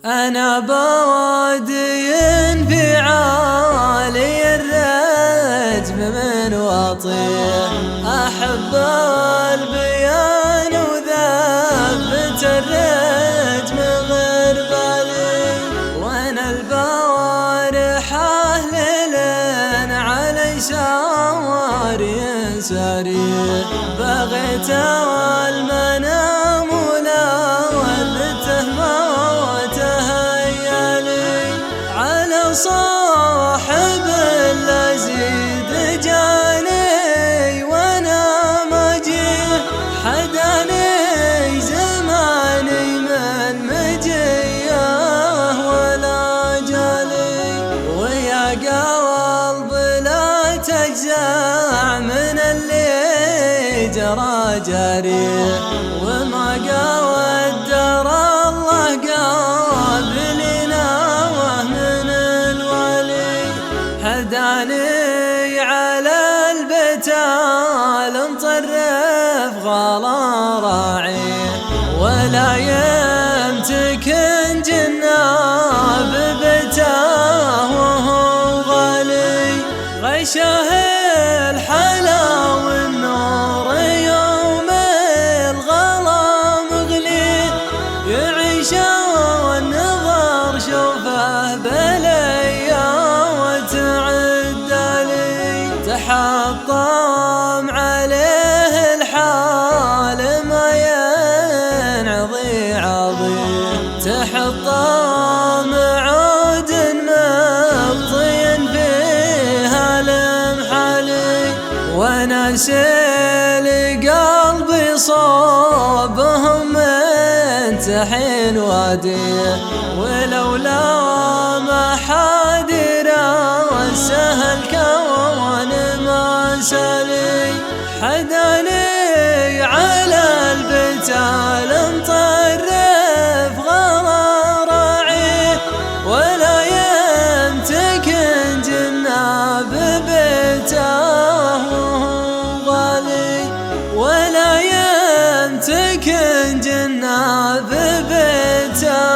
أنا بوادي في عالي الرجم من وطيح، أحب البيان وذبة الرجم غير بالي، وأنا البوارح أهلل علي شواري سريح، بغيت والمنام ولا ولته موته هيالي، على صاحب الأزيد جاني وانا ما جيه حداني زماني من مجيه ولا جالي، ويا قلب لا تجزع من اللي جرى جريح، وما قدر الله قابلنا ومن الولي، هداني على البتال مطرف غلا راعي، ولا يمتكن جناب بتاه وهو غالي، غشه الحلا والنور يوم الغلا مغلي، يعيش والنظر شوفه بليا وتعدلي، تحطم عليه الحال ما ينعضي عضي، تحطم عود مبطي فيها لمحلي، ونسل قلبي صوبهم من تحين واديه، ولولا ما حادر والسهل كون ما سلي، حداني على البتال مطرف غلا راعي، ولا يمتكن جناب بتاه غالي، ولا يمتكن جناب بتاه